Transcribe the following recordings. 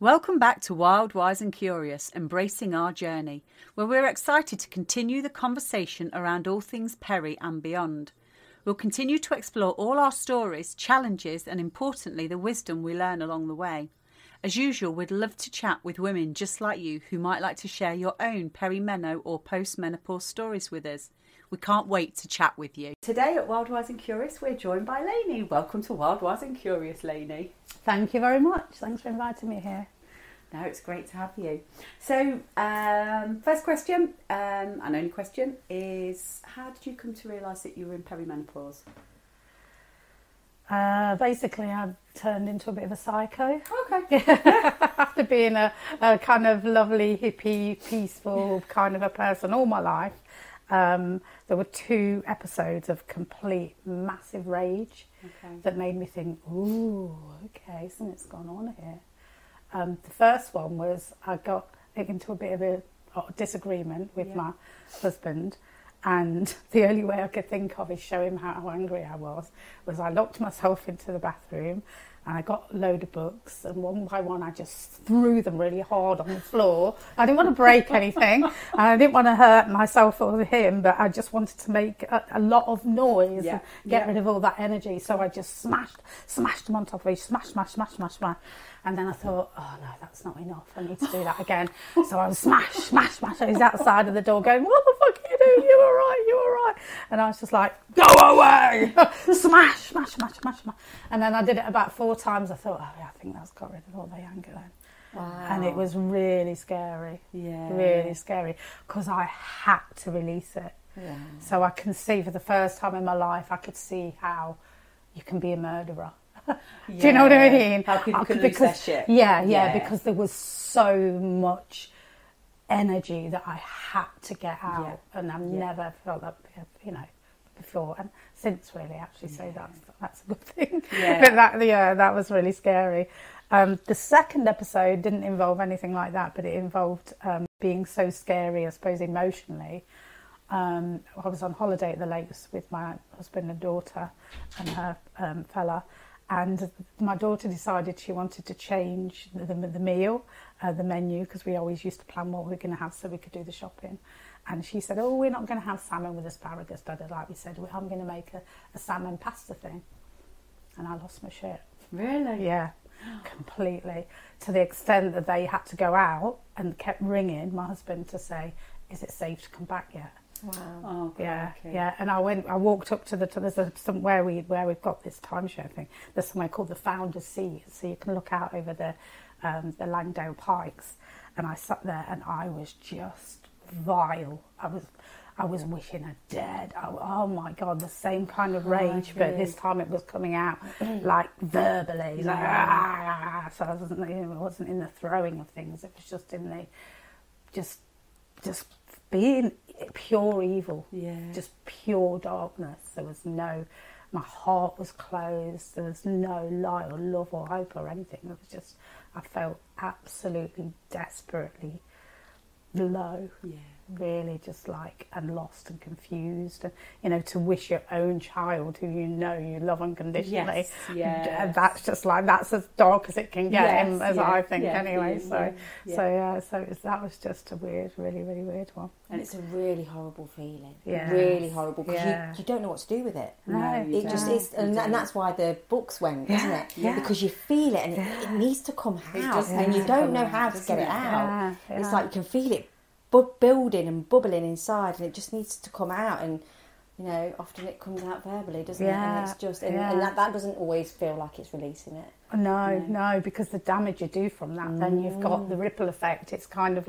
Welcome back to Wild, Wise and Curious, Embracing Our Journey, where we're excited to continue the conversation around all things peri and beyond. We'll continue to explore all our stories, challenges and importantly the wisdom we learn along the way. As usual, we'd love to chat with women just like you who might like to share your own perimenopause or post-menopause stories with us. We can't wait to chat with you. Today at Wild, Wise and Curious, we're joined by Lainey. Welcome to Wild, Wise and Curious, Lainey. Thank you very much. Thanks for inviting me here. No, it's great to have you. So, first question, and only question, is how did you come to realise that you were in perimenopause? Basically, I turned into a bit of a psycho. Okay. After being a kind of lovely, hippie, peaceful kind of a person all my life, there were 2 episodes of complete massive rage that made me think, ooh, okay, something's gone on here. The first one was I got into a bit of a disagreement with my husband, and the only way I could think of is show him how angry I was I locked myself into the bathroom and I got a load of books, and one by one I just threw them really hard on the floor. I didn't want to break anything and I didn't want to hurt myself or him, but I just wanted to make a lot of noise and get rid of all that energy. So I just smashed them on top of each, smash. And then I thought, oh no, that's not enough. I need to do that again. So I was smash. I was outside of the door going, what the fuck are you doing? You were right. And I was just like, go away! smash. And then I did it about 4 times. I thought, oh yeah, I think that's got rid of all the anger then. Wow. And it was really scary. Yeah. Really scary. Because I had to release it. Yeah. So I can see for the first time in my life, I could see how you can be a murderer. Do you know what I mean? How people can lose their shit. Yeah, because there was so much energy that I had to get out, and I've never felt that, before and since, really, actually. So that's a good thing. Yeah. But that was really scary. The second episode didn't involve anything like that, but it involved being so scary, I suppose, emotionally. I was on holiday at the lakes with my husband and daughter and her fella. And my daughter decided she wanted to change the meal, the menu, because we always used to plan what we were going to have so we could do the shopping. And she said, oh, we're not going to have salmon with asparagus, like we said. I'm going to make a salmon pasta thing. And I lost my shit. Really? Yeah, completely. To the extent that they had to go out and kept ringing my husband to say, is it safe to come back yet? Wow. Oh, yeah. And I walked up to there's where we've got this timeshare thing. There's somewhere called the Founder's Seat, so you can look out over the Langdale Pikes. And I sat there and I was just vile. I was wishing her dead. Oh my God, the same kind of rage, but this time it was coming out like verbally, like So it wasn't in the throwing of things. It was just in the just being pure evil, just pure darkness. There was my heart was closed. There was no light or love or hope or anything. It was just, I felt absolutely desperately low. Yeah. Really just and lost and confused, and to wish your own child who you love unconditionally, that's just that's as dark as it can get, I think anyway. So that was just a really weird one, and it's a really horrible feeling. Really horrible, because you don't know what to do with it. No, it just is, and that's why the books went, isn't it? Because you feel it and it needs to come out, and you don't know how to get it out. It's like you can feel it building and bubbling inside, and it just needs to come out, and often it comes out verbally, doesn't it? And it's just and that doesn't always feel like it's releasing it. No, because the damage you do from that, then you've got the ripple effect. It's kind of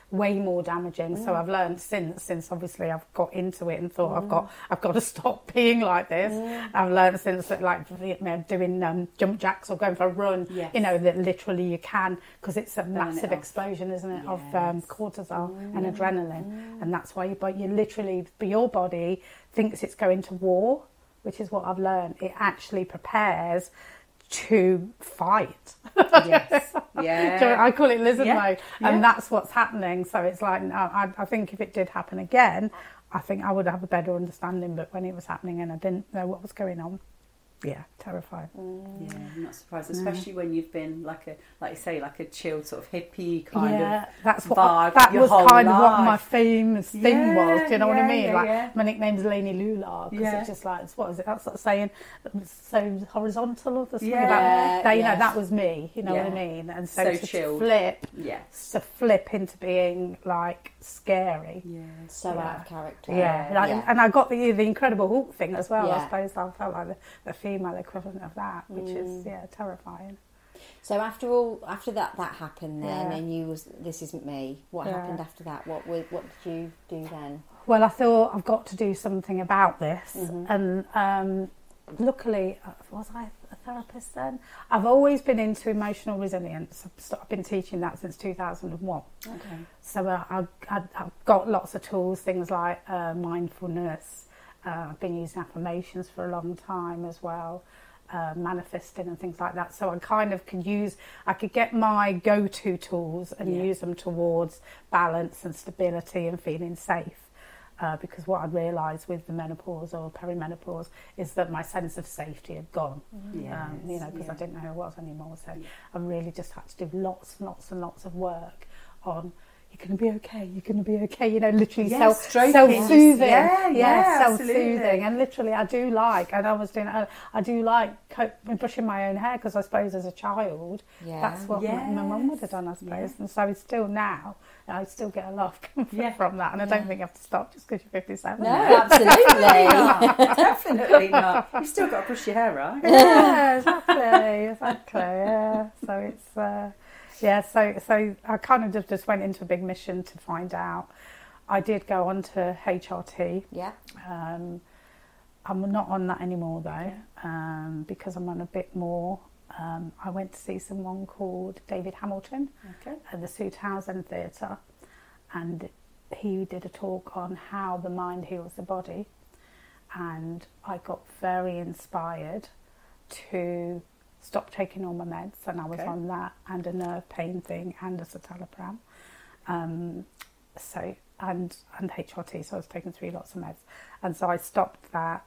way more damaging. So I've learned since obviously I've got into it and thought I've got to stop being like this. I've learned since that doing jump jacks or going for a run, that literally you can, because it's a massive explosion, isn't it, of cortisol and adrenaline, and that's why you literally, your body thinks it's going to war, which is what I've learned. It actually prepares to fight. Yes. Yeah. I call it lizard mode, and that's what's happening. So it's I think if it did happen again, I think I would have a better understanding. But when it was happening and I didn't know what was going on, yeah, terrifying. Yeah, I'm not surprised, especially when you've been like you say, like a chilled sort of hippie kind of that's what vibe. That your was whole kind of life. what my famous thing was. Do you know what I mean? Yeah, like my nickname's Lainey Lula because it's just like, what is it? That's like saying so horizontal or something about that. You know, that was me. You know what I mean? And so to chilled. to flip into being like scary. So out of character. And I got the Incredible Hulk thing as well. I suppose I felt like the female equivalent of that, which is terrifying. So after that happened then, and this isn't me. What happened after that? What did you do then? Well, I thought I've got to do something about this, and luckily, was I a therapist then? I've always been into emotional resilience. I've been teaching that since 2001. Okay. So I've got lots of tools, things like mindfulness. I've been using affirmations for a long time as well, manifesting and things like that. So I kind of I could get my go-to tools and use them towards balance and stability and feeling safe. Because what I'd realised with the menopause or perimenopause is that my sense of safety had gone. Because I didn't know who I was anymore. So I really just had to do lots and lots and lots of work on, you're going to be okay, you're going to be okay, literally self-soothing. Self-soothing. And literally I do like brushing my own hair, because I suppose as a child, that's what my mum would have done, I suppose. And so it's still now, I still get a lot of comfort from that. And I don't think you have to stop just because you're 57. No, absolutely. Definitely not. You've still got to brush your hair, right? Yeah, exactly. Yeah. So it's... so I kind of just went into a big mission to find out. I did go on to HRT. Yeah. I'm not on that anymore though, because I'm on a bit more. I went to see someone called David Hamilton at the Sue Townsend Theatre, and he did a talk on how the mind heals the body, and I got very inspired to stop taking all my meds, and I was on that and a nerve pain thing and a citalopram, and HRT, so I was taking 3 lots of meds, and so I stopped that.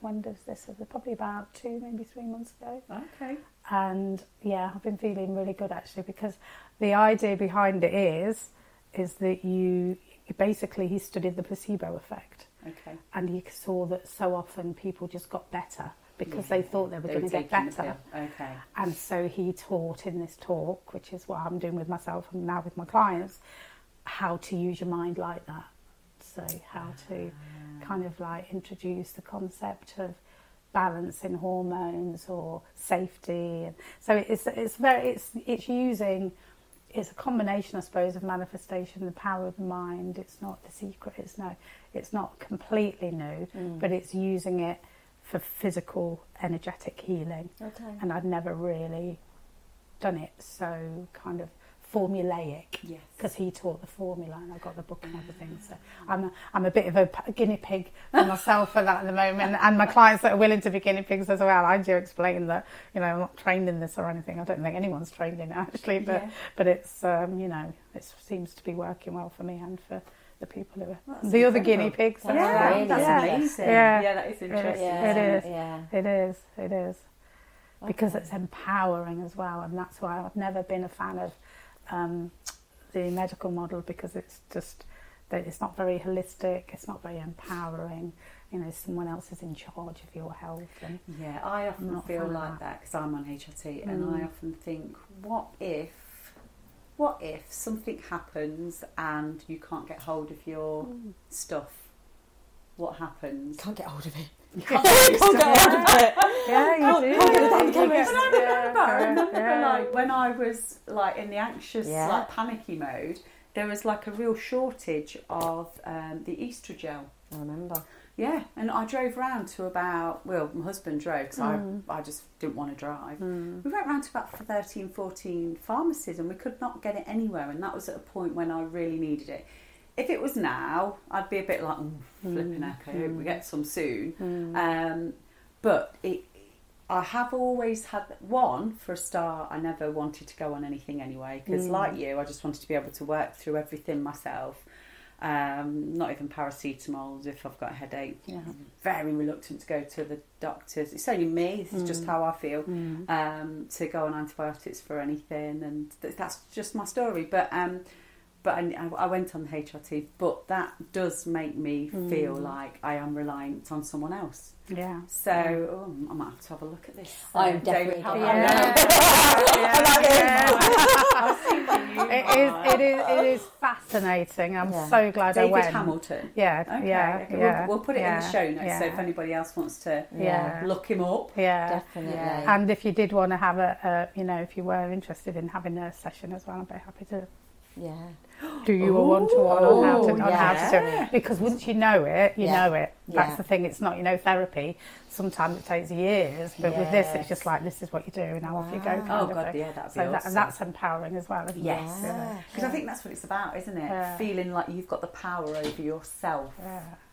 When does this? It was probably about 2, maybe 3 months ago. Okay. And I've been feeling really good actually, because the idea behind it is that he studied the placebo effect. Okay. And he saw that so often people just got better because they thought they were going to get better. Okay. And so he taught in this talk, which is what I'm doing with myself and now with my clients, how to use your mind like that. So how to kind of like introduce the concept of balance in hormones or safety. And so it's a combination, I suppose, of manifestation, the power of the mind. It's not the secret. It's not completely new, but it's using it for physical, energetic healing. Okay. And I'd never really done it so kind of formulaic, because he taught the formula and I got the book and everything. So I'm a bit of a guinea pig for myself for that at the moment, and my clients that are willing to be guinea pigs as well. I do explain that I'm not trained in this or anything. I don't think anyone's trained in it actually, but it's it seems to be working well for me and for the people who are the other guinea pigs. That's amazing. Yeah, that is interesting. It is. Because it's empowering as well, and that's why I've never been a fan of the medical model, because it's just that it's not very holistic, it's not very empowering. Someone else is in charge of your health. And I often feel like that because I'm on HRT, and I often think, what if something happens and you can't get hold of your stuff? What happens? Can't get hold of it. Can't get hold of it. Yeah, you do. I remember like when I was like in the anxious, like panicky mode, there was like a real shortage of the Estrogel. I remember. Yeah, and I drove round to my husband drove because I just didn't want to drive. We went round to about 13, 14 pharmacies and we could not get it anywhere, and that was at a point when I really needed it. If it was now, I'd be a bit like, flipping heck, I hope we get some soon. But I have always had one, for a start. I never wanted to go on anything anyway, because like you, I just wanted to be able to work through everything myself. Not even paracetamols if I've got a headache. Yeah. I'm very reluctant to go to the doctors. It's only me, this is just how I feel, to go on antibiotics for anything, and that's just my story. But I went on the HRT, but that does make me feel like I am reliant on someone else. Yeah. So I might have to have a look at this. I'm definitely It is fascinating. I'm so glad I went. David Hamilton. Yeah. Okay. Yeah. Okay. Yeah. We'll put it in the show notes, Yeah. so if anybody else wants to look him up. Yeah. Definitely. Yeah. And if you did want to have if you were interested in having a session as well, I'd be happy to do you a one-to-one on how to do it. Because once you know it, you know it. That's the thing. It's not, therapy. Sometimes it takes years, but with this, it's just like, this is what you do, now off you go. Oh, God, yeah, that'd be awesome. And that's empowering as well, isn't it? Yes. Because I think that's what it's about, isn't it? Yeah. Feeling like you've got the power over yourself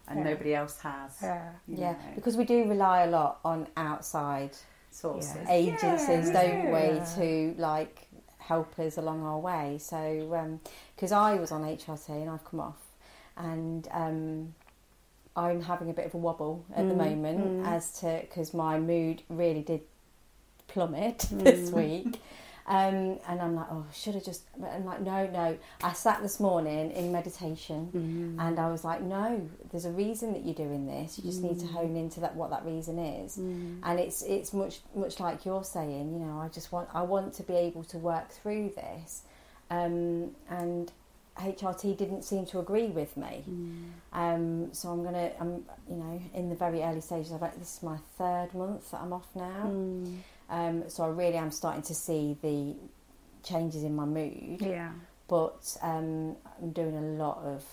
and nobody else has. Yeah, because we do rely a lot on outside sources, agencies, don't we, to like help us along our way. So because I was on HRT and I've come off, and I'm having a bit of a wobble at the moment because my mood really did plummet this week. And I'm like, oh, should I just... I'm like, no. I sat this morning in meditation and I was like, no, there's a reason that you're doing this. You just need to hone into what that reason is. And it's much like you're saying, I want to be able to work through this. And HRT didn't seem to agree with me. So I'm in the very early stages. This is my 3rd month that I'm off now. So I really am starting to see the changes in my mood. Yeah. But I'm doing a lot of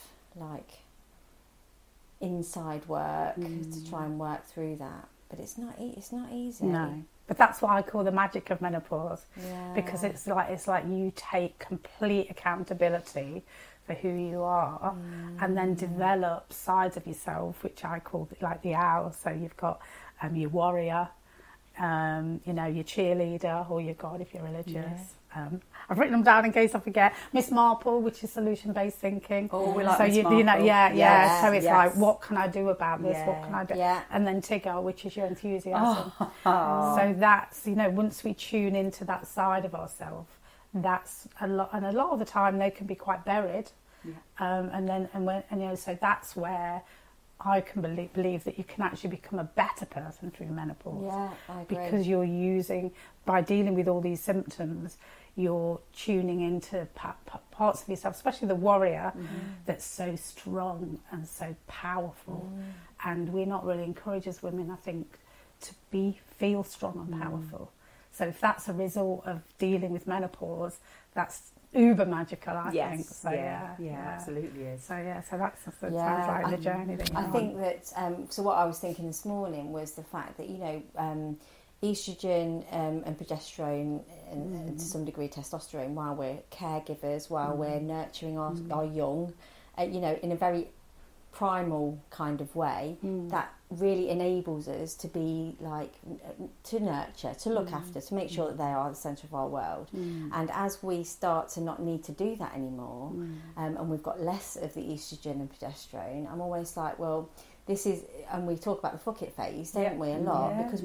inside work to try and work through that. But it's not easy. No. But that's what I call the magic of menopause, because it's like you take complete accountability for who you are, and then develop sides of yourself, which I call like the owl. So you've got your warrior, your cheerleader, or your God if you're religious. I've written them down in case I forget. Miss Marple, which is solution-based thinking. Oh, we like so Miss Marple. Yes, So it's like, what can I do about this? Yeah. What can I do? Yeah. And then Tigger, which is your enthusiasm. So that's once we tune into that side of ourselves, that's a lot. And a lot of the time, they can be quite buried. So that's where I can believe that you can actually become a better person through menopause. Yeah, I agree. Because you're by dealing with all these symptoms, you're tuning into parts of yourself, especially the warrior, that's so strong and so powerful. And we're not really encouraged as women, I think, to feel strong and powerful. So if that's a result of dealing with menopause, that's uber magical, I think. So absolutely is. So that sounds like the journey that you're I on. think that so what I was thinking this morning was the fact that estrogen and progesterone and to some degree testosterone, while we're caregivers, while we're nurturing our young, in a very primal kind of way, that really enables us to be to nurture, to look after, to make sure that they are the centre of our world. And as we start to not need to do that anymore, and we've got less of the estrogen and progesterone, I'm always like, well, this is, and we talk about the fuck it phase, don't we, a lot, because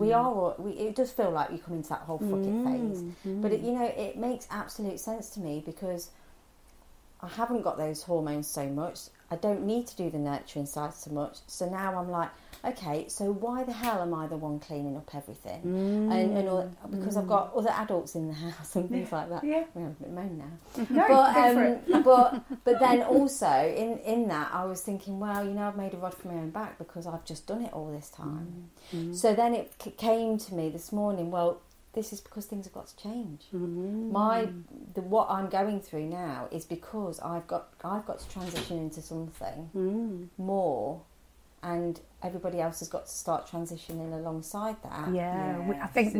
it does feel like you come into that whole fuck it phase, but it makes absolute sense to me, because I haven't got those hormones so much. I don't need to do the nurturing side so much. So now I'm like, okay, so why the hell am I the one cleaning up everything? And all, because I've got other adults in the house and things like that. Yeah. We have a bit of moan now. But then also in that I was thinking, well, I've made a rod for my own back because I've just done it all this time. So then it came to me this morning, well, this is because things have got to change. What I'm going through now is because I've got to transition into something more, and everybody else has got to start transitioning alongside that. I think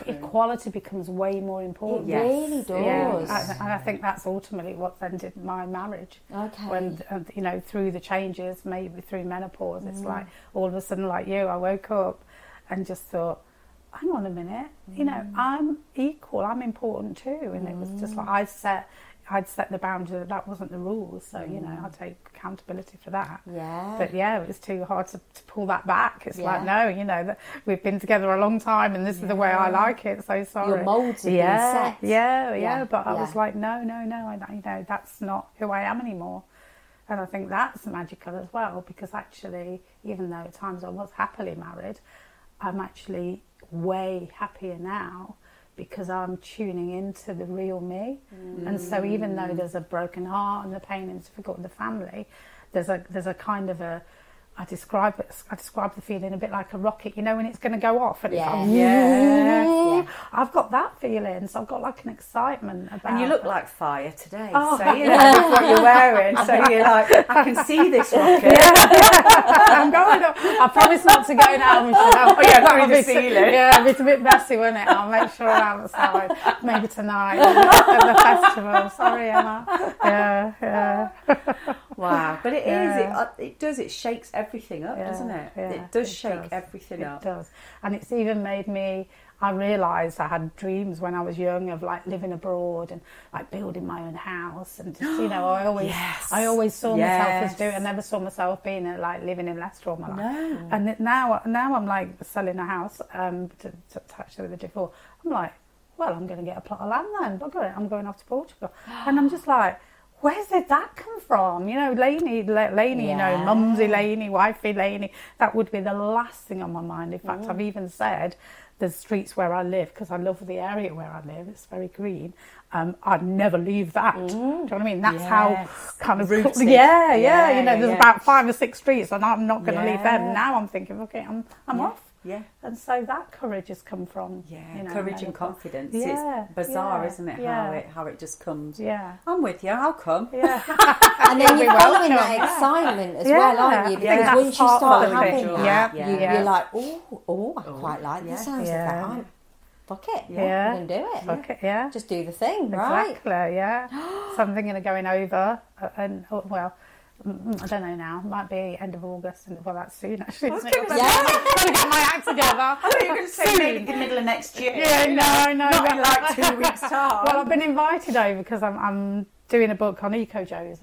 equality becomes way more important. It really does. And I think that's ultimately what ended my marriage. Okay. When through the changes, maybe through menopause, it's like all of a sudden, like you, I woke up and just thought, hang on a minute, I'm equal, I'm important too. And it was just like I set I'd set the boundary that wasn't the rules, so you know, I take accountability for that. Yeah. But yeah, it was too hard to pull that back. It's like, no, you know, that we've been together a long time, and this is the way I like it. So sorry. Your moulds have been set. Yeah. But I was like, no, you know, that's not who I am anymore. And I think that's magical as well, because actually, even though at times I was happily married, I'm actually way happier now, because I'm tuning into the real me. And so even though there's a broken heart and the pain and difficult in the family, there's a kind of a, I describe the feeling a bit like a rocket, you know, when it's going to go off, and it's like, I've got that feeling, so I've got like an excitement about. And you look like fire today, so you know with what you're wearing, so you're like, I can see this rocket. I'm going up. I promise not to go now, Michelle. Oh yeah, through the ceiling. Yeah, it's a bit messy, won't it? I'll make sure I'm outside, maybe tonight at the festival. Sorry, Emma. Yeah. Wow, but it does. It shakes everything up, doesn't it? Yeah, it does shake everything up. It does, and it's even made me. I realised I had dreams when I was young of like living abroad and like building my own house, and just, you know, I always saw myself as doing. I never saw myself being like living in Leicester all my life. No. And now I'm like selling a house to attach with the divorce. I'm like, well, I'm going to get a plot of land then. I'm going off to Portugal, and I'm just like, where did that come from? You know, Lainey, you know, mumsy Lainey, wifey Lainey. That would be the last thing on my mind. In fact, I've even said the streets where I live, because I love the area where I live. It's very green. I'd never leave that. Do you know what I mean? That's how kind of rooted. Yeah. You know, there's about 5 or 6 streets, and I'm not going to leave them. Now I'm thinking, okay, I'm off. Yeah. And so that courage has come from you know, courage and confidence. It's bizarre, isn't it? How it just comes. Yeah. I'm with you. I'll come. Yeah. And then you're following that excitement as well, aren't you? Because once you start having that, you're like, oh, I quite like this. Sounds like that. Fuck it. Yeah. I'm going to do it. Fuck it, yeah. Just do the thing, right? Exactly, yeah. So I'm thinking of going over and, well, I don't know now. It might be end of August. Well, that's soon, actually. Isn't it? Yeah. Get my act together. I thought you were going to say maybe the middle of next year. Yeah, no. Not in like 2 weeks' time. Well, I've been invited over because I'm doing a book on eco-Joes.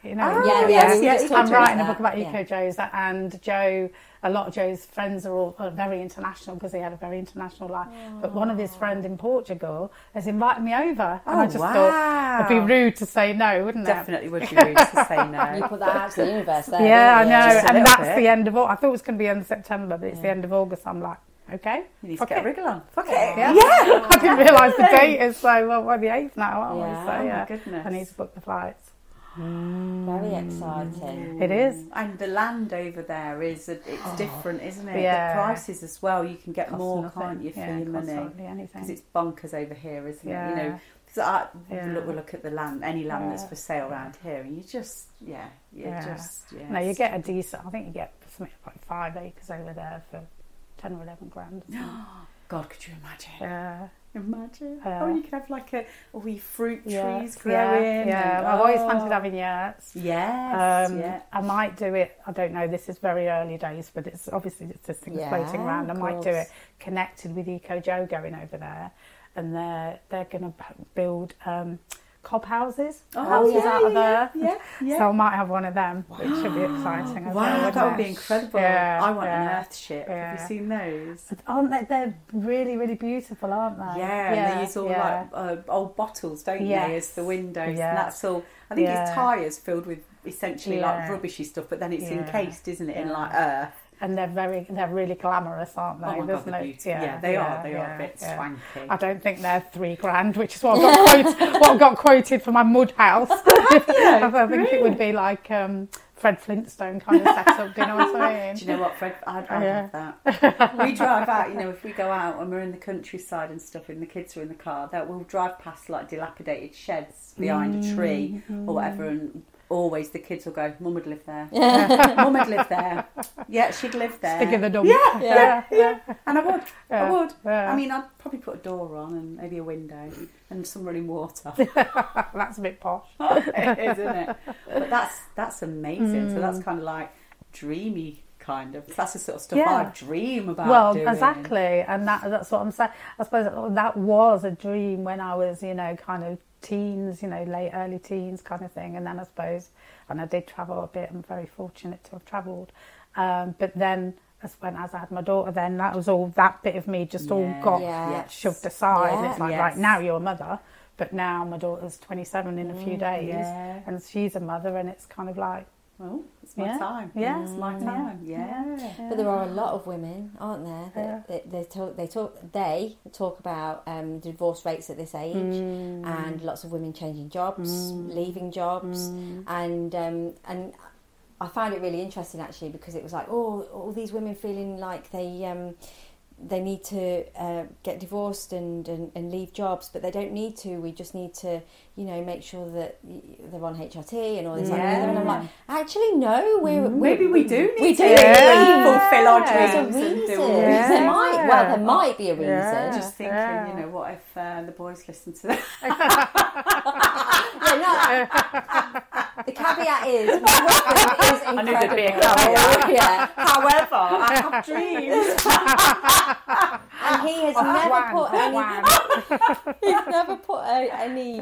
You know? I'm writing a book about eco-Joes, and Joe. A lot of Joe's friends are all very international because he had a very international life. But one of his friends in Portugal has invited me over. And I just thought it'd be rude to say no, wouldn't it? Definitely would be rude to say no. You put that out to the universe there. Yeah, I know. And that's the end of August. I thought it was going to be end of September, but it's the end of August. I'm like, okay. You need to get a wriggle on. Fuck it. Yeah. I didn't realise the date is so, we're the 8th now, aren't we? So, oh my goodness. I need to book the flights. Very exciting. It is. And the land over there it's different, isn't it? Yeah. The prices as well, you can get Costs more, nothing. can't you, for your money? Because it's bonkers over here, isn't it? You know, because we look at the land, any land that's for sale around here, and you just, No, you get a decent, I think you get something like 5 acres over there for 10 or 11 grand. God, could you imagine? Yeah. Imagine. You could have like a wee fruit trees growing. Yeah. I've always fancied having yurts. Yes. I might do it. I don't know. This is very early days, but it's obviously just this thing floating around. I might do it connected with Eco Joe going over there, and they're going to build cob houses out of there. Yeah. So I might have one of them, which should be exciting. That would be incredible. I want an earth ship. Yeah. Have you seen those? Aren't they? They're really, really beautiful, aren't they? Yeah, and they use all like old bottles, don't they, as the windows? And that's all. I think it's tyres filled with essentially like rubbishy stuff, but then it's encased, isn't it, in like earth. And they're really glamorous, aren't they? Oh my God, they're beautiful. They are a bit swanky. I don't think they're £3,000, which is what I got quoted for my mud house. I think it would be like Fred Flintstone kind of setup. Do you know what I mean? Do you know what, Fred? I'd have that. We drive out. You know, if we go out and we're in the countryside and stuff, and the kids are in the car, we'll drive past like dilapidated sheds behind a tree or whatever, and always the kids will go, Mum would live there. Mum would live there. Yeah, she'd live there. Stick in the dump. Yeah. And I would. Yeah. I mean, I'd probably put a door on and maybe a window and some running water. That's a bit posh. It is, isn't it? But that's amazing. So that's kind of like dreamy kind of. That's the sort of stuff I dream about doing. Exactly. And that's what I'm saying. I suppose that was a dream when I was, kind of teens, early teens kind of thing. And then I suppose, and I did travel a bit. I'm very fortunate to have travelled. But then as I had my daughter, then that was all, that bit of me just all got shoved aside. And it's like, right, now you're a mother. But now my daughter's 27 in a few days, and she's a mother, and it's kind of like, well, it's my time. Yeah, it's my time. Yeah. But there are a lot of women, aren't there? That they talk about divorce rates at this age, and lots of women changing jobs, leaving jobs, and I find it really interesting actually, because it was like, all these women feeling like they need to get divorced and leave jobs, but they don't need to. We just need to, make sure that they're on HRT and all this. And I'm like, actually, no. Maybe we do need to fulfill our dreams. There might be a reason. Yeah. Just thinking, what if the boys listen to that? The caveat is, my husband is incredible. I knew there'd be a caveat. However, I have dreams. And he has never put any.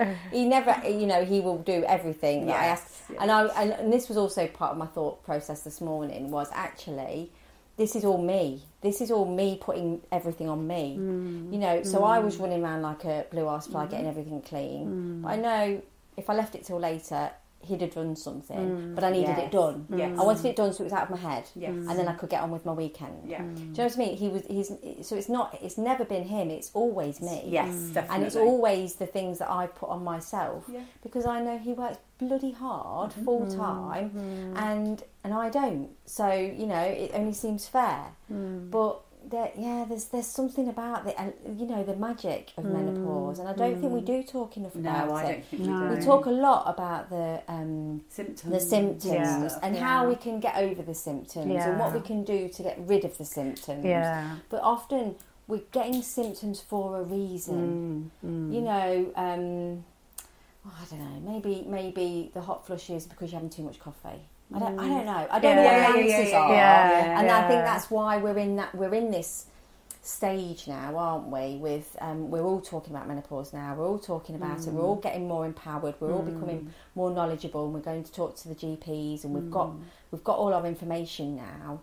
He will do everything that I ask. And this was also part of my thought process this morning. Was actually, this is all me. This is all me putting everything on me. So I was running around like a blue-ass fly, getting everything clean. But I know if I left it till later, he'd have done something, but I needed it done. I wanted it done so it was out of my head, and then I could get on with my weekend. Do you know what I mean? So it's never been him, it's always me. Yes, definitely. And it's always the things that I put on myself, because I know he works bloody hard full time, and I don't. So it only seems fair. But there's something about the magic of menopause, and I don't think we do talk enough about it. No, I don't think we do. We talk a lot about the symptoms, and how we can get over the symptoms, and what we can do to get rid of the symptoms. But often we're getting symptoms for a reason. I don't know. Maybe the hot flush is because you're having too much coffee. I don't know. I don't know what the answers are. And I think that's why we're in this stage now, aren't we? With we're all talking about menopause now. We're all talking about it. We're all getting more empowered. We're all becoming more knowledgeable, and we're going to talk to the GPs, and we've got all our information now.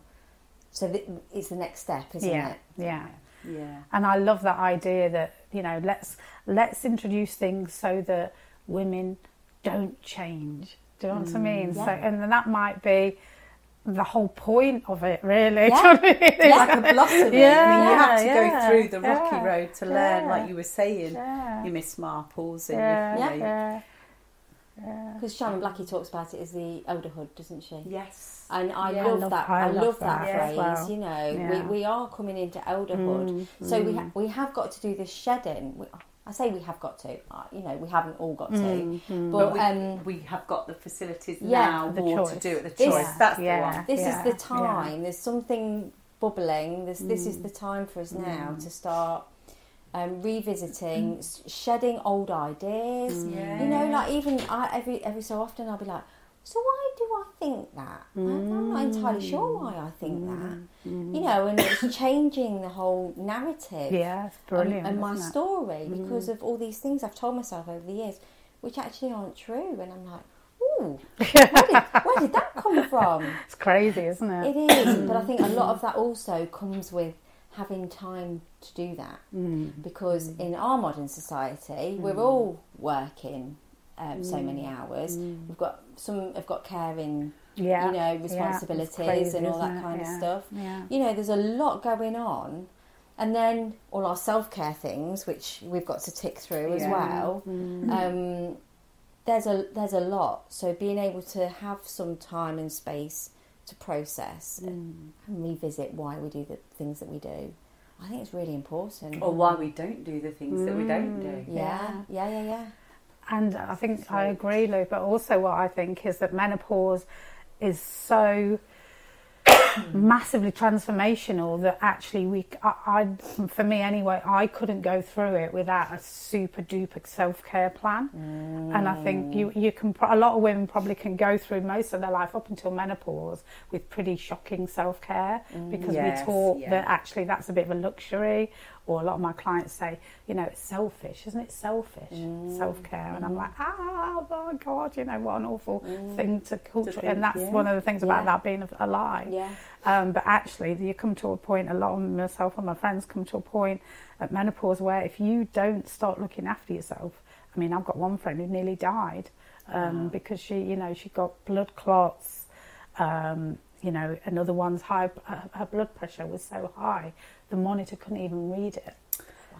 So it's the next step, isn't it? Yeah. And I love that idea that let's introduce things so that women don't change. Do you know what I mean? So, and then that might be the whole point of it, really. Like a blossoming. You have to go through the rocky road to learn, like you were saying, your Miss Marples and because Sharon Blackie talks about it as the elderhood, doesn't she? Yes. And I love that. I love that phrase. Well. We are coming into elderhood, so we have got to do this shedding. I say we have got to. We haven't all got to, but we have got the facilities now to do it. The choice. That's the one. This is the time. There's something bubbling. This is the time for us now to start revisiting, shedding old ideas. Like even every so often I'll be like, so why do I think that? I'm not entirely sure why I think that. And it's changing the whole narrative. It's brilliant. And my story because of all these things I've told myself over the years, which actually aren't true. And I'm like, ooh, where did that come from? It's crazy, isn't it? It is. But I think a lot of that also comes with having time to do that. Because in our modern society, we're all working so many hours. We've got some have got caring, responsibilities and all that kind of stuff. There's a lot going on, and then all our self-care things, which we've got to tick through as well. There's a lot. So being able to have some time and space to process and revisit why we do the things that we do, I think it's really important. Or why we don't do the things that we don't do. Yeah. And I think I agree, Lou, but also what I think is that menopause is so massively transformational that actually I for me anyway, I couldn't go through it without a super duper self-care plan. And I think you can, a lot of women probably can go through most of their life up until menopause with pretty shocking self-care because we taught that actually that's a bit of a luxury, Or a lot of my clients say, you know, it's selfish, isn't it selfish? Self-care. And I'm like, oh my God, you know, what an awful thing to culture. And that's one of the things about that being a lie. Yeah. But actually, you come to a point, a lot of myself and my friends come to a point at menopause where if you don't start looking after yourself, I mean, I've got one friend who nearly died because she, you know, she got blood clots, you know, another one's high, her blood pressure was so high, the monitor couldn't even read it.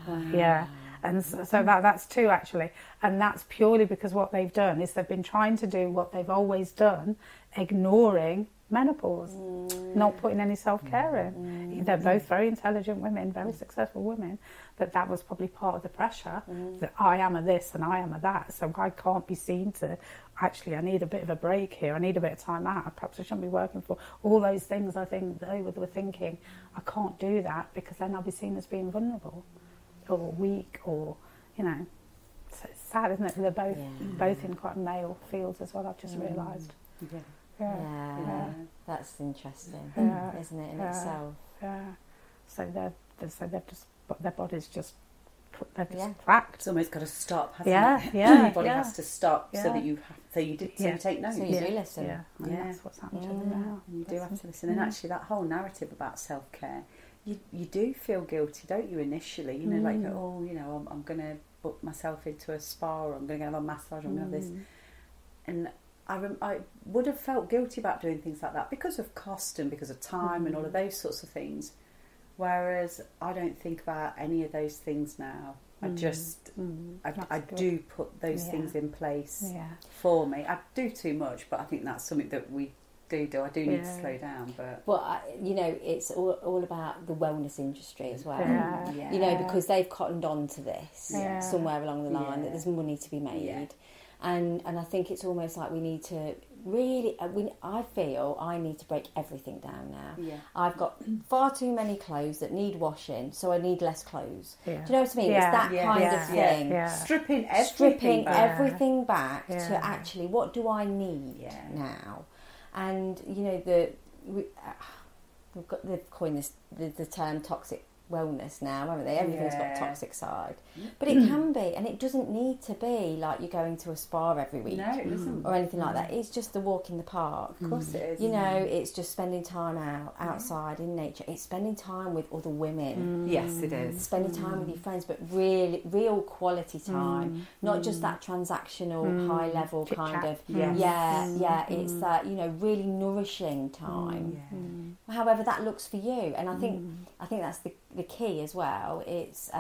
Wow. Yeah. And so that's two actually. And that's purely because what they've done is they've been trying to do what they've always done, ignoring menopause, not putting any self-care in. They're both very intelligent women, very successful women, but that was probably part of the pressure that I am a this and I am a that, so I can't be seen to, actually I need a bit of a break here, I need a bit of time out, perhaps I shouldn't be working for all those things. I think they were thinking, I can't do that because then I'll be seen as being vulnerable or weak, or, you know, so it's sad, isn't it? They're both in quite male fields as well, I've just realised. Yeah, that's interesting, isn't it, in itself? Yeah. So they've just, their body's just, they're just cracked. It's almost got to stop, hasn't it? Your body has to stop so that you have, so you take notes. So you do listen. Yeah, and that's what's happened to them now. You do have to listen, and actually that whole narrative about self-care, you do feel guilty, don't you? Initially, you know, like, oh, you know, I'm going to book myself into a spa, or I'm going to have a massage, or I'm going to have this, and I would have felt guilty about doing things like that because of cost and because of time and all of those sorts of things. Whereas I don't think about any of those things now. I just, I do put those things in place for me. I do too much, but I think that's something that we do. I do need to slow down. But well, you know, it's all about the wellness industry as well. You know, because they've cottoned on to this somewhere along the line that there's money to be made. And I think it's almost like we need to really, I feel I need to break everything down now. I've got far too many clothes that need washing, so I need less clothes. Do you know what I mean? It's that kind of thing. Stripping everything back to actually, what do I need now? And, you know, they've coined this, the term toxic wellness now, haven't they? Everything's got a toxic side, but it can be, and it doesn't need to be like you're going to a spa every week or anything like that. It's just the walk in the park. Of course it is. You know, it's just spending time outside in nature. It's spending time with other women. Yes, it is. Spending time with your friends, but really real quality time, not just that transactional high level kind of it's that, you know, really nourishing time, however that looks for you. And I think that's the key as well. It's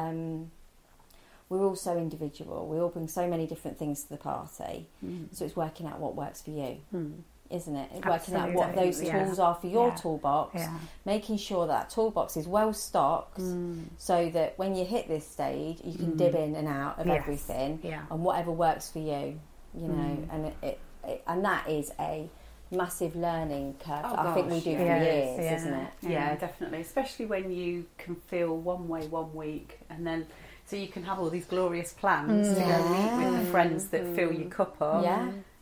we're all so individual, we all bring so many different things to the party, so it's working out what works for you, isn't it? It's working out what those tools are for your toolbox, making sure that toolbox is well stocked, so that when you hit this stage you can dip in and out of everything and whatever works for you, you know. And it and that is a massive learning curve. I think we do for years, isn't it? Yeah, definitely. Especially when you can feel one way one week, and then so you can have all these glorious plans to go meet with the friends that fill your cup up,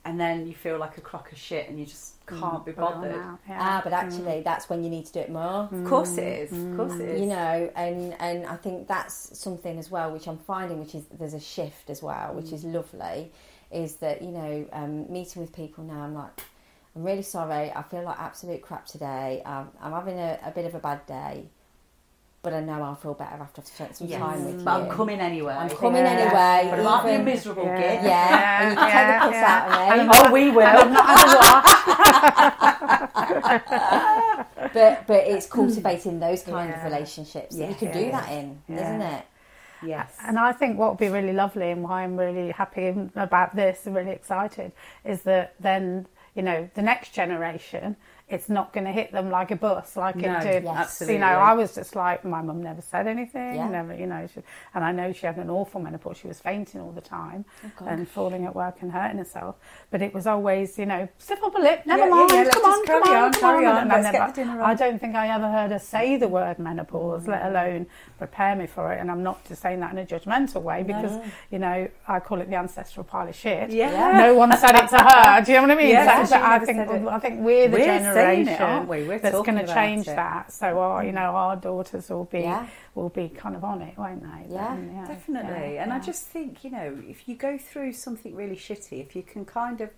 and then you feel like a crock of shit and you just can't be bothered. But actually that's when you need to do it more. Of course it is. Of course it is. You know, and I think that's something as well which I'm finding, which is there's a shift as well, which is lovely, is that, you know, meeting with people now, I'm like, I'm really sorry, I feel like absolute crap today, I'm having a bit of a bad day, but I know I'll feel better after I've spent some time with you. But I'm coming anyway. I'm coming anyway. But I might be a miserable git. And you can take the piss out of me. Oh, we will. I'm not but it's cultivating those kind of relationships that you can do that in, isn't it? Yes. And I think what would be really lovely, and why I'm really happy about this and really excited, is that then, you know, the next generation, it's not going to hit them like a bus, like it did. Absolutely. You know, I was just like, my mum never said anything, never, you know, and I know she had an awful menopause. She was fainting all the time and falling at work and hurting herself. But it was always, you know, stiff upper lip, never mind, come on. And I don't think I ever heard her say the word menopause, let alone prepare me for it. And I'm not just saying that in a judgmental way, because, you know, I call it the ancestral pile of shit. No one said it to her. Do you know what I mean? So I think we're the generation generation it, aren't we? We're that's going to change it. that. So our daughters will be kind of on it, won't they? Yeah, definitely. And I just think, if you go through something really shitty, if you can kind of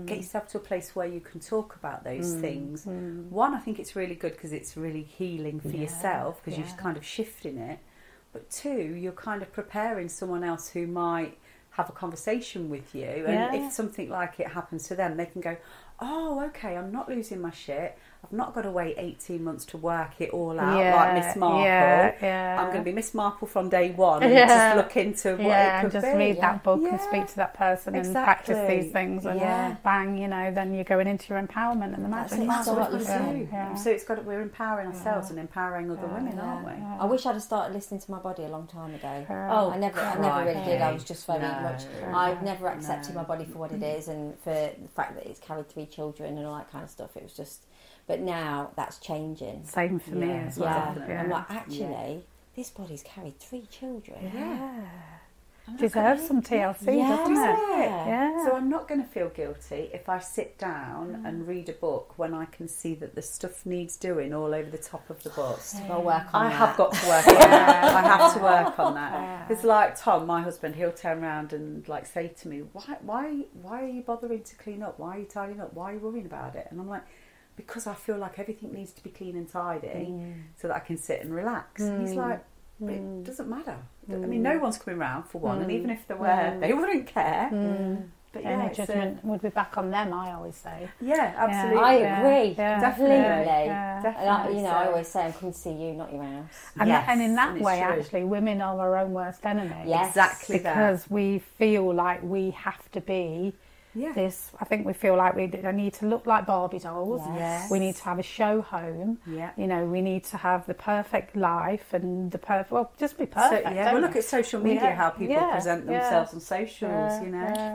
get yourself to a place where you can talk about those things, one, I think it's really good because it's really healing for yourself because you're just kind of shifting it. But two, you're kind of preparing someone else who might have a conversation with you, and if something like it happens to them, they can go, oh, okay, I'm not losing my shit. I've not got to wait 18 months to work it all out like Miss Marple. I'm going to be Miss Marple from day one and just look into what it could just be. read that book and speak to that person and practice these things and bang, then you're going into your empowerment and the magic. That's what you do. So we're empowering ourselves and empowering other women, aren't we? I wish I'd have started listening to my body a long time ago. I never really did. I was just very much. I've never accepted my body for what it is, and for the fact that it's carried 3 children and all that kind of stuff. It was just. But now that's changing. Same for me as well. I'm like, actually, this body's carried 3 children. Deserves some TLC, doesn't it? Yeah. So I'm not going to feel guilty if I sit down and read a book when I can see that the stuff needs doing all over the top of the book. I'll work on that. I have got to work on that. I have to work on that. It's like Tom, my husband, he'll turn around and say to me, why are you bothering to clean up? Why are you tidying up? Why are you worrying about it? And I'm like, because I feel like everything needs to be clean and tidy so that I can sit and relax. And he's like, but it doesn't matter. I mean, no one's coming round for one, and even if they were, they wouldn't care. But any judgment would be back on them, I always say. Yeah, absolutely. I agree. Definitely. Definitely. I always say I'm coming to see you, not your house. And in that way, actually, women are our own worst enemy. Yes. Exactly because we feel like we have to be this. I think we feel like we need to look like Barbie dolls. Yes. We need to have a show home. We need to have the perfect life and just be perfect. Well, look at social media, how people present themselves on socials,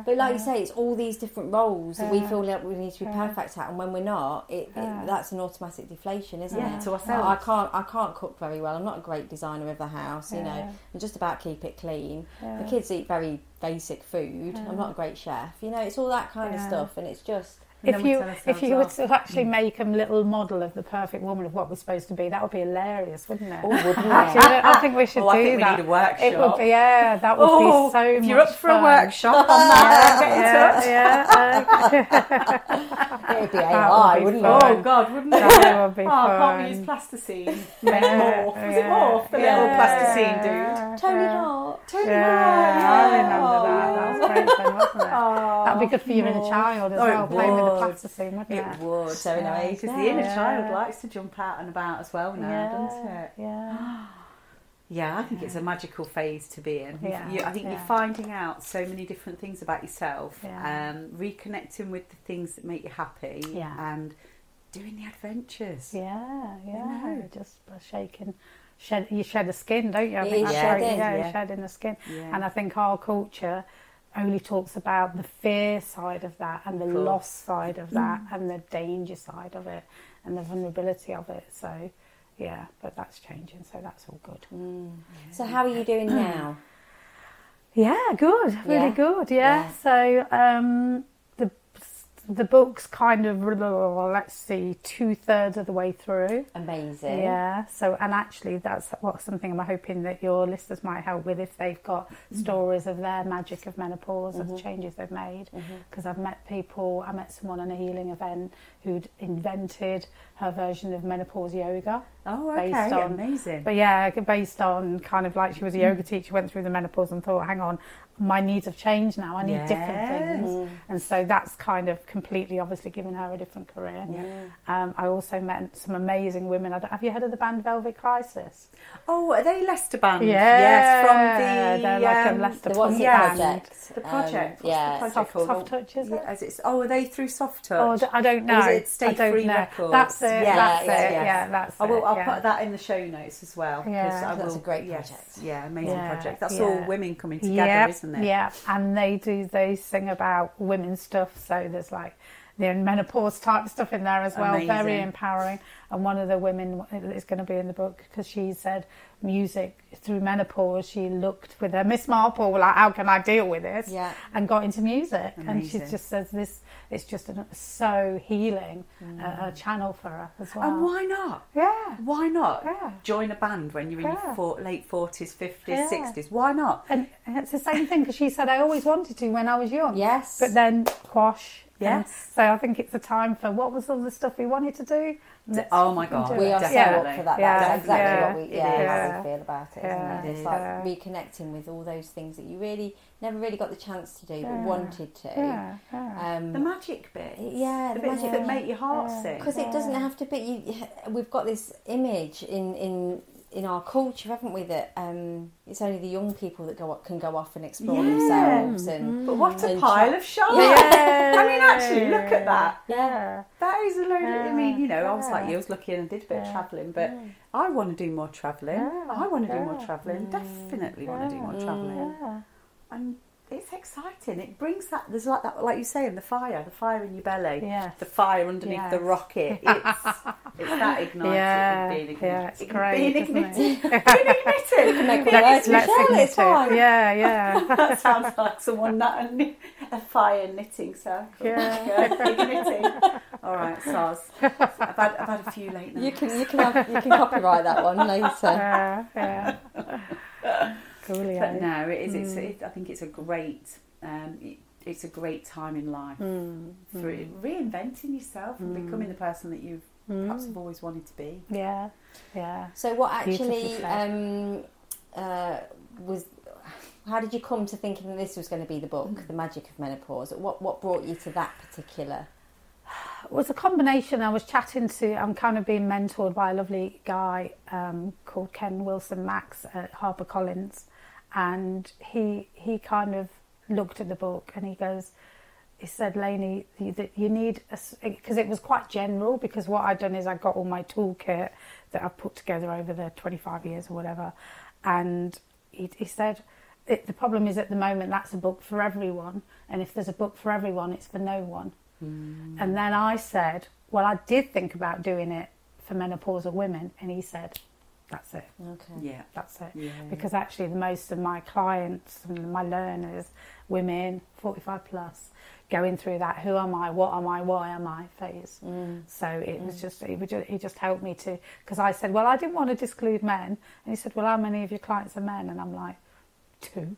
But like you say, it's all these different roles that we feel like we need to be perfect at, and when we're not, that's an automatic deflation, isn't it? To ourselves. I can't cook very well. I'm not a great designer of the house, and just about keep it clean. The kids eat very basic food. I'm not a great chef. It's all that kind of stuff, and it's just. If you were to actually make a little model of the perfect woman of what we're supposed to be, that would be hilarious, wouldn't it? Oh, wouldn't it? Actually, I think we should do I think that. We need a workshop. It would be, that would be so much If you're up for fun. a workshop on that, get in touch. It would be AI, wouldn't it? Oh, God, wouldn't it? That would be fun. Can't we use plasticine? Morph. Was it Morph? The little plasticine dude. Tony Hart. I remember that. That was great fun, wasn't it? That would be good for your inner child as well, playing with the plasticine, wouldn't it? It would. So because the inner child likes to jump out and about as well now, doesn't it? Yeah, I think it's a magical phase to be in. I think you're finding out so many different things about yourself, reconnecting with the things that make you happy, and doing the adventures. Just shaking. You shed a skin, don't you? I think that's right. Shedding the skin. And I think our culture only talks about the fear side of that and the loss side of that and the danger side of it and the vulnerability of it. So, but that's changing, so that's all good. So how are you doing now? Good. Really good, So the book's kind of, let's see, 2/3 of the way through. Amazing. So, and actually that's something I'm hoping that your listeners might help with if they've got stories of their magic of menopause, of the changes they've made. Because I met someone on a healing event who'd invented her version of menopause yoga. Oh, okay, amazing. But based on kind of like she was a yoga teacher, went through the menopause and thought, hang on, my needs have changed now. I need different things. And so that's kind of completely obviously given her a different career. I also met some amazing women. Have you heard of the band Velvet Crisis? Oh, are they Leicester band? Yes, from the... They're like a Leicester What's punk the band. project? The project. What's the project called? Soft Touch, is it? Are they through Soft Touch? I don't know. Or is it Stay Free Records? That's it. That's it. I'll put that in the show notes as well. That's a great project. Amazing project. That's all women coming together, isn't it? And they sing about women's stuff. So there's like menopause type stuff in there as well. Amazing. Very empowering. And one of the women is going to be in the book because she said music through menopause. She looked with her Miss Marple, like, how can I deal with this? Yeah. And got into music. Amazing. And she just says this. It's just so healing, a channel for her as well. And why not? Yeah. Why not? Yeah. Join a band when you're in your late 40s, 50s, Yeah. 60s. Why not? And it's the same thing because she said, I always wanted to when I was young. Yes. But then quash. Yes. And so I think it's a time for what was all the stuff we wanted to do. Oh my God. We are so Definitely. up for that. Yeah. That's exactly Yeah. what we, how we feel about it, Yeah. isn't it? It's like reconnecting with all those things that you really never really got the chance to do, but wanted to. Yeah. Yeah. The magic bit. Yeah, The the bits magic that make your heart sing. because it doesn't have to be. We've got this image in our culture, haven't we? That it's only the young people that can go off and explore themselves. And But what a and pile of shite. Yeah. I mean, actually, look at that. Yeah. That is a load of, I mean, you know, I was like Yeah. you, I was lucky and I did a bit of travelling, but I want to do more travelling. Yeah. I want to do more Yeah. travelling. Definitely want to do more travelling. Yeah. And it's exciting. It brings that, there's like that, like you say, in the fire in your belly. Yes. The fire underneath the Yes. rocket. It's that ignited. Yeah. Being ignited. Yeah, it's great, Being isn't it? ignited. Being ignited. make Let's Michelle, ignite it's fine. it. Yeah. That sounds like someone a fire knitting circle. Yeah. Igniting. All right, Saz. I've had a few late nights. You can copyright that one later. Yeah. Coolio. But no, it is. I think it's a great. It's a great time in life for reinventing yourself and becoming the person that you perhaps have always wanted to be. Yeah. So what actually Beautifully was? How did you come to thinking that this was going to be the book, The Magic of Menopause? What brought you to that particular? It was a combination. I was chatting to, I'm kind of being mentored by a lovely guy called Ken Wilson Max at HarperCollins, and he kind of looked at the book and he said, Lainey, you need, because it was quite general, because what I'd done is I got all my toolkit that I've put together over the 25 years or whatever, and he said, the problem is at the moment that's a book for everyone, and if there's a book for everyone, it's for no one. And then I said, well, I did think about doing it for menopausal women, and he said, that's it. Okay. Yeah. That's it. Yeah. Because actually most of my clients and my learners, women 45 plus, going through that who am I, what am I, why am I phase. So it was just, he just helped me to, because I said, well, I didn't want to disclude men, and he said, well, how many of your clients are men? And I'm like, 2.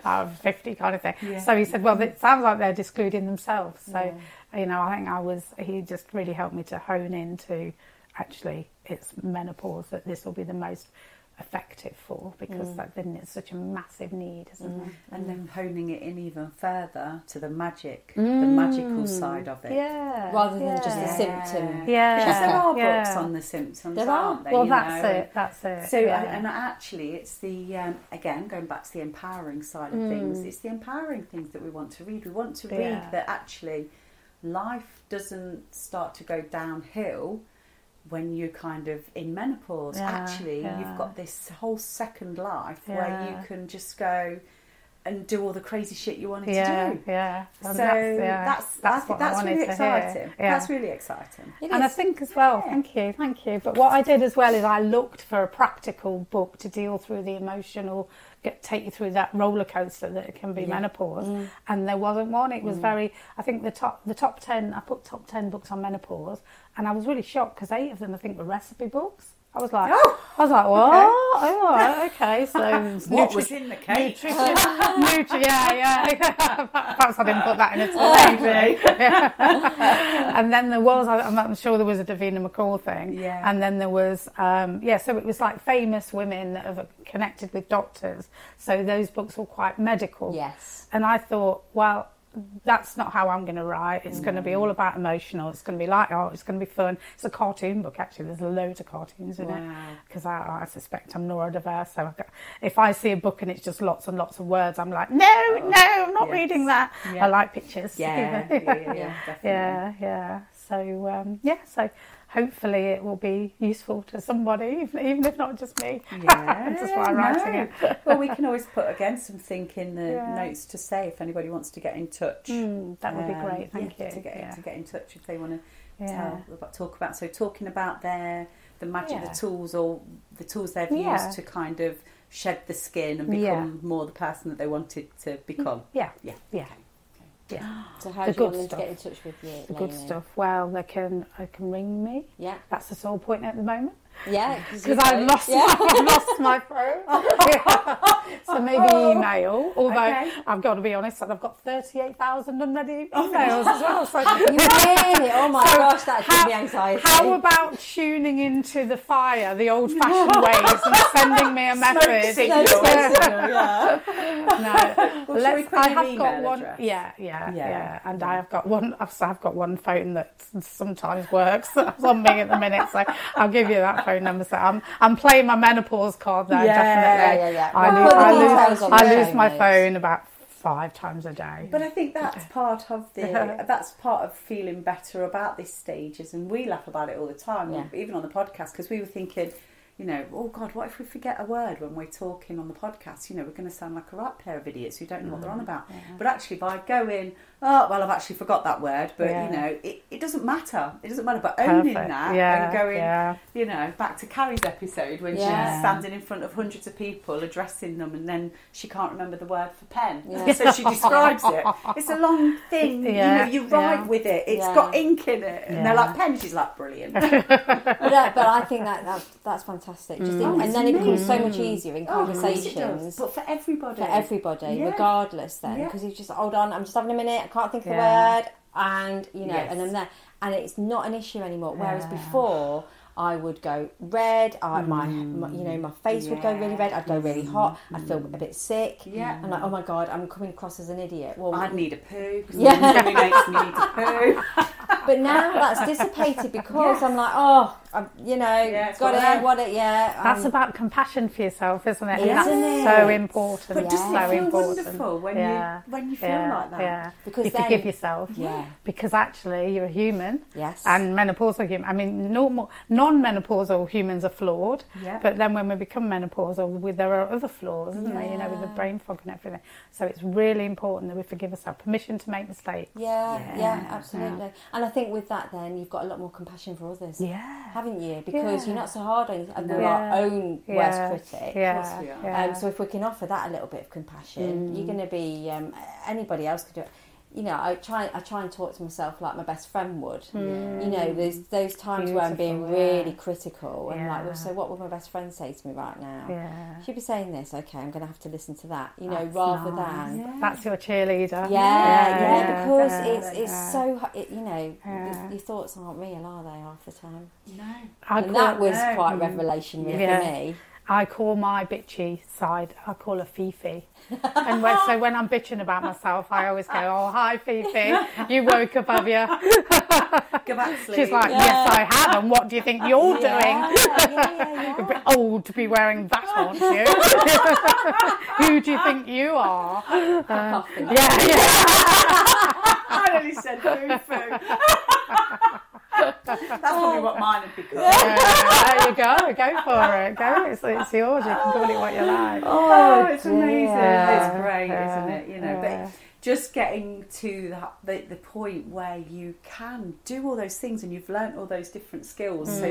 Out of 50 kind of thing. Yeah. So he said, well, it sounds like they're discluding themselves. So you know, I think he just really helped me to hone into, actually it's menopause that this will be the most effective for, because then it's such a massive need, isn't it? And then honing it in even further to the magical side of it. Yeah. Rather than just the symptom. Yeah. Because there are Yeah. books on the symptoms, There aren't are. there? Well, you that's know? it. That's it. So, yeah. and actually, it's the, again, going back to the empowering side of things, it's the empowering things that we want to read. We want to read that actually life doesn't start to go downhill when you're kind of in menopause. Actually, you've got this whole second life where you can just go and do all the crazy shit you wanted to do. Yeah. So And that's really exciting. Yeah. That's really exciting. And I think as well, thank you. But what I did as well is I looked for a practical book to deal through the emotional, take you through that roller coaster that it can be menopause. And there wasn't one. It was very, I think the top 10, I put top 10 books on menopause, and I was really shocked because 8 of them I think were recipe books. I was like, what? Oh, right, okay. So What was in the cake? yeah. Perhaps I didn't put that in a And then there was, I'm sure there was a Davina McCall thing. Yeah. And then there was, so it was like famous women that have connected with doctors. So those books were quite medical. Yes. And I thought, well, that's not how I'm going to write. It's going to be all about emotional. It's going to be light art. It's going to be fun. It's a cartoon book, actually. There's loads of cartoons in it. Because I suspect I'm neurodiverse. So if I see a book and it's just lots and lots of words, I'm like, no, I'm not reading that. Yeah. I like pictures. Yeah, definitely. Yeah. So so hopefully it will be useful to somebody, even if not just me. Yeah, just while writing it. Well, we can always put again something in the notes to say if anybody wants to get in touch. That would be great. Thank you. To get in touch if they want to talk about. So talking about the magic, the tools, or the tools they've used to kind of shed the skin and become more the person that they wanted to become. So how do you want them to get in touch with you? The good stuff. Well, they can ring me. Yeah. That's the sole point at the moment. Yeah, because I've lost my phone. So maybe email. Although I've got to be honest, I've got 38,000 unread emails as well. So you really? Oh my gosh, that gives me anxiety. How about tuning into the fire, the old-fashioned ways, and sending me a message? I have got one. And I have got one. I've got one phone that sometimes works. That's on me at the minute, so I'll give you that phone number. So I'm playing my menopause card there. Definitely. I lose my phone about 5 times a day. But I think that's part of that's part of feeling better about this stages, and we laugh about it all the time, even on the podcast, because we were thinking, you know, oh God, what if we forget a word when we're talking on the podcast? You know, we're going to sound like a right pair of idiots who don't know what they're on about. But actually, by going, oh, well, I've actually forgot that word, but, you know, it doesn't matter. It doesn't matter, but owning that and going, you know, back to Carrie's episode when she's standing in front of hundreds of people addressing them, and then she can't remember the word for pen. So she describes it. It's a long thing. You know, you write with it. It's got ink in it. And they're like, pen. She's like, brilliant. But I think that's fantastic. And then it becomes so much easier in conversations. But for everybody. Regardless then. Because you just, hold on, I'm just having a minute, I can't think of a word. And, you know, and I'm there. And it's not an issue anymore. Whereas before, I would go red, my face would go really red, I'd go really hot, I'd feel a bit sick. I'm like, oh my God, I'm coming across as an idiot. Well, I'd need a poo, because it makes me need a poo. But now that's dissipated because I'm like, got it, That's about compassion for yourself, isn't it? Isn't it? So important. But doesn't it feel wonderful when you feel like that? Yeah, because you forgive yourself. Yeah. Because actually you're a human. Yes. And menopausal human. I mean, non-menopausal humans are flawed. Yeah. But then when we become menopausal, there are other flaws, isn't there? You know, with the brain fog and everything. So it's really important that we forgive ourselves. Permission to make mistakes. Yeah, absolutely. Yeah. And I think with that, then you've got a lot more compassion for others. Yeah. Haven't you? Because you're not so hard on our own worst critic. So if we can offer that a little bit of compassion, you're going to be anybody else could do it. You know, I try and talk to myself like my best friend would. You know, there's those times where I'm being really critical and like, well, so what would my best friend say to me right now? She'd be saying this, okay, I'm going to have to listen to that. You know, rather than that's your cheerleader. Because it's so you know, your thoughts aren't real, are they? Half the time. No, and that was quite revelation for me. I call my bitchy side, I call her Fifi. And so when I'm bitching about myself, I always go, oh, hi, Fifi, you woke up, have you? Go back to sleep. She's like, yes, I have, and what do you think you're doing? You're a bit old to be wearing that, aren't you? Who do you think you are? I only said foo-foo. That's probably what mine would become. There you go for it. Go, it's yours. You can call it what you like. Oh, it's amazing. It's great, isn't it? You know, but just getting to the point where you can do all those things and you've learnt all those different skills, so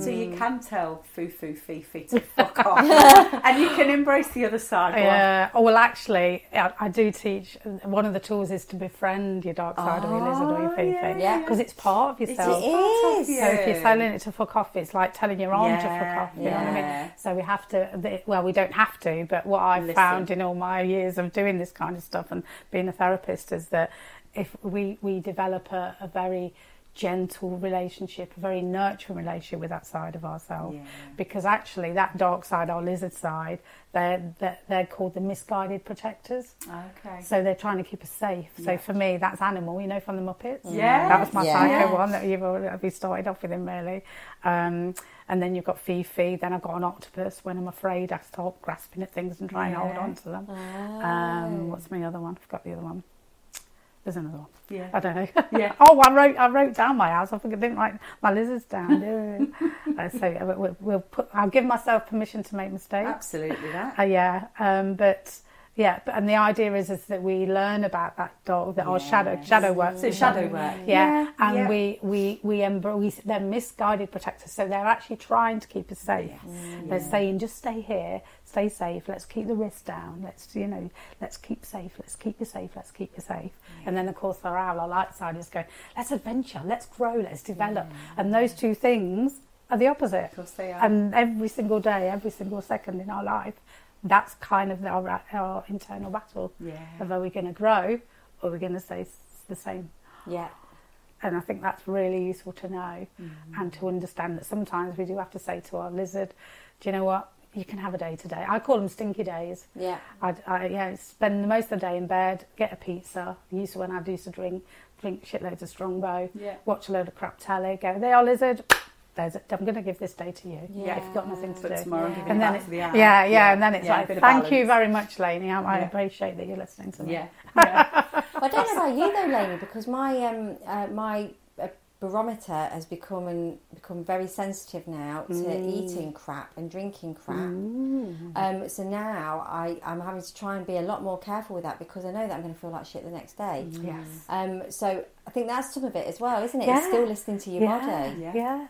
you can tell foo-foo Fifi to fuck off, and you can embrace the other side. Yeah. Oh, well, actually, I do teach. One of the tools is to befriend your dark side or your lizard or your Fifi, because it's part of yourself. It is. So if you're telling it to fuck off, it's like telling your arm to fuck off. You know what I mean? So we have to. Well, we don't have to, but what I've found in all my years of doing this kind of stuff and being a therapist is that if we develop a very gentle relationship, a very nurturing relationship with that side of ourselves, because actually that dark side, our lizard side, they're called the misguided protectors. Okay. So they're trying to keep us safe. So for me, that's Animal, you know, from the Muppets. Yeah. That was my psycho one that we started off with him, really. And then you've got Fifi. Then I've got an octopus. When I'm afraid, I start grasping at things and try and hold on to them. What's my other one? I forgot the other one. There's another one. Yeah. I don't know. Yeah. Oh, I wrote down my house. I think I didn't write my lizards down. So I'll give myself permission to make mistakes. Absolutely that. And the idea is that we learn about that dog, our shadow work. So shadow work. They're misguided protectors, so they're actually trying to keep us safe. They're saying, just stay here, stay safe. Let's keep the risk down. Let's keep safe. Let's keep you safe. Let's keep you safe. And then of course our light side is going, let's adventure, let's grow, let's develop. And those two things are the opposite. Of course they are. And every single day, every single second in our life, that's kind of our internal battle. Of are we going to grow or are we going to stay the same? Yeah. And I think that's really useful to know and to understand that sometimes we do have to say to our lizard, do you know what? You can have a day today. I call them stinky days. Yeah. I spend most of the day in bed, get a pizza. When I used to drink shitloads of Strongbow, watch a load of crap telly, go, there, lizard. I'm going to give this day to you. If you've got nothing to do. Tomorrow, and then to the hour. And then it's like, thank you balance. very much, Lainey. I appreciate that you're listening to me. Well, I don't know about you though, Lainey, because my barometer has become very sensitive now to eating crap and drinking crap. So now I'm having to try and be a lot more careful with that because I know that I'm going to feel like shit the next day. Yes. So I think that's some of it as well, isn't it? It's still listening to your body. Yeah.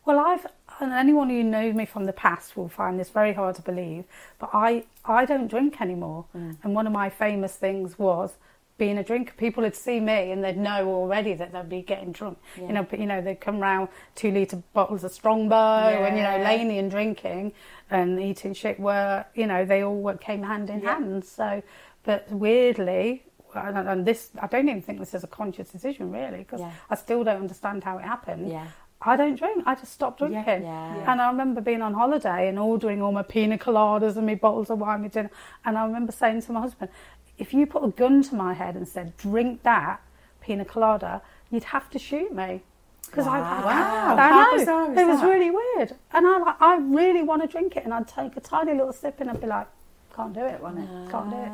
Well, and anyone who knows me from the past will find this very hard to believe, but I don't drink anymore. And one of my famous things was being a drinker. People would see me and they'd know already that they'd be getting drunk. They'd come round 2-litre bottles of Strongbow and, Lainey and drinking and eating shit were, they all came hand in hand. So, but weirdly, and this, I don't even think this is a conscious decision really, because I still don't understand how it happened. I don't drink. I just stopped drinking. And I remember being on holiday and ordering all my pina coladas and my bottles of wine with dinner. And I remember saying to my husband, if you put a gun to my head and said, drink that pina colada, you'd have to shoot me. Because I know. It was really weird. And I really want to drink it. And I'd take a tiny little sip and I'd be like, can't do it. Can't do it.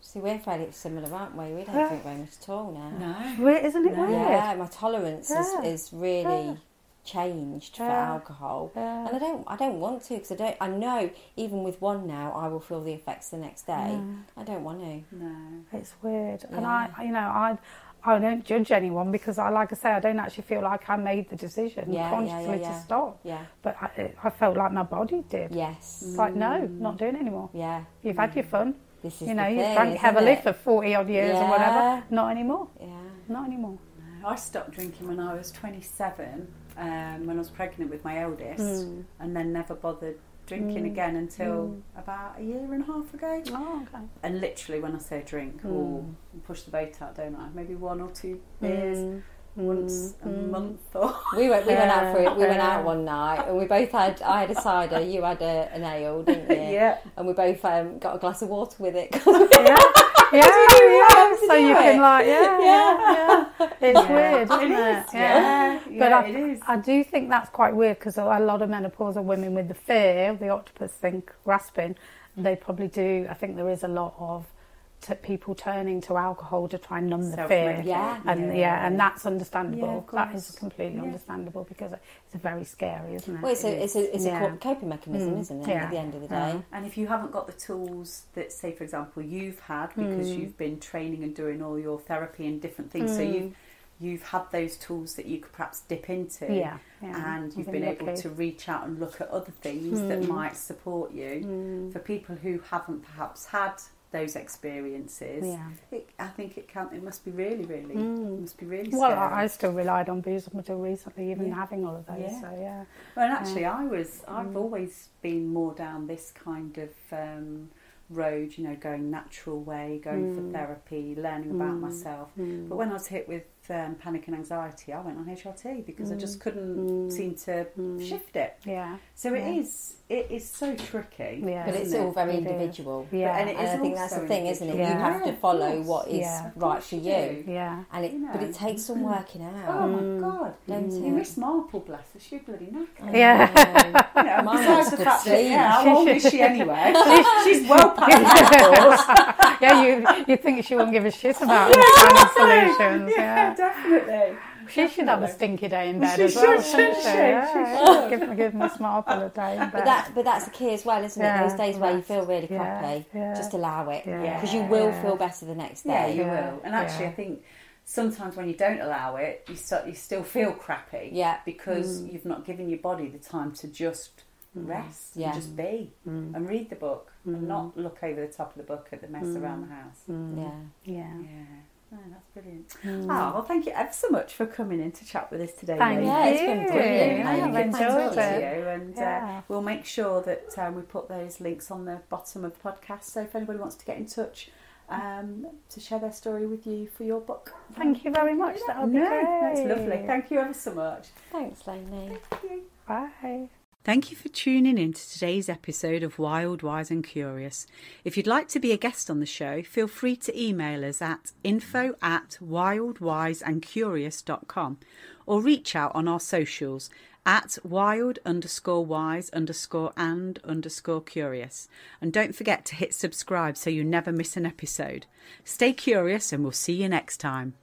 See, we're fairly similar, aren't we? We don't drink very much at all now. No. Isn't it weird? Yeah, my tolerance is really changed for alcohol, and I don't want to because I know even with one now I will feel the effects the next day. I don't want to. No, it's weird, and I don't judge anyone because like I say, I don't actually feel like I made the decision consciously to stop. But I felt like my body did. Yes. It's like no, not doing it anymore. You've had your fun. This is you've drank heavily for 40 odd years or whatever. Not anymore. Not anymore. No, I stopped drinking when I was 27. When I was pregnant with my eldest, and then never bothered drinking again until about a year and a half ago. Oh, okay. And literally, when I say drink, push the boat out, don't I? Maybe 1 or 2 beers once a month. Or we went out for it. We went out one night, and we both had. I had a cider, you had an ale, didn't you? And we both got a glass of water with it. So you can it's weird, isn't it? But it is. I do think that's quite weird because a lot of menopausal women with the fear, the octopus thing grasping, they probably do. I think there is a lot of people turning to alcohol to try and numb the fear. And that's understandable. That is completely understandable because it's very scary, isn't it? Well, it's a coping mechanism, isn't it? At the end of the day. And if you haven't got the tools that, say, for example, you've had because you've been training and doing all your therapy and different things, so you've had those tools that you could perhaps dip into, and you've been able to reach out and look at other things that might support you. For people who haven't perhaps had those experiences, I think it must be really scary. Well, I still relied on booze until recently, even having all of those. So well, and actually, I've always been more down this kind of road, going natural way, going for therapy, learning about myself. But when I was hit with panic and anxiety, I went on HRT because I just couldn't seem to shift it. So it is. it is so tricky. Yeah. But it's all very individual. Yeah. And it And is I think that's the also thing, isn't it? individual. You have to follow what is right for you. Yeah. And but it takes some working out. Oh my God! Don't You it? miss Marple, bless her. She's bloody knackered. Yeah. You know, Mine besides wants the good fact that, sleep. how old is she anyway? She's well past Yeah, you think she won't give a shit about this kind of solutions. Yeah, definitely. She should have a stinky day in bed She as well, should, shouldn't she? shouldn't she? Yeah. Give Miss Marple a day in bed. But that's the key as well, isn't it? Yeah, Those days where you feel really yeah, crappy, yeah. just allow it. Yeah. Because you will Yeah. feel better the next Yeah, day. you will. And actually, Yeah. I think sometimes when you don't allow it, you still feel crappy. Yeah. Because you've not given your body the time to just rest Yeah. and just be and read the book and not look over the top of the book at the mess around the house. Yeah. Yeah. Yeah. Oh, that's brilliant. Oh, well, thank you ever so much for coming in to chat with us today. Thank Lainey. Yeah, it's been brilliant. Yeah, Lainey. I've Good enjoyed to talk to it. you, and Yeah. we'll make sure that we put those links on the bottom of the podcast. So if anybody wants to get in touch to share their story with you for your book, Thank you very much. That'll be great. that's lovely. Thank you ever so much. Thanks, Lainey. Bye. Thank you for tuning in to today's episode of Wild, Wise and Curious. If you'd like to be a guest on the show, feel free to email us at info@wildwiseandcurious.com or reach out on our socials at wild_wise_and_curious. And don't forget to hit subscribe so you never miss an episode. Stay curious and we'll see you next time.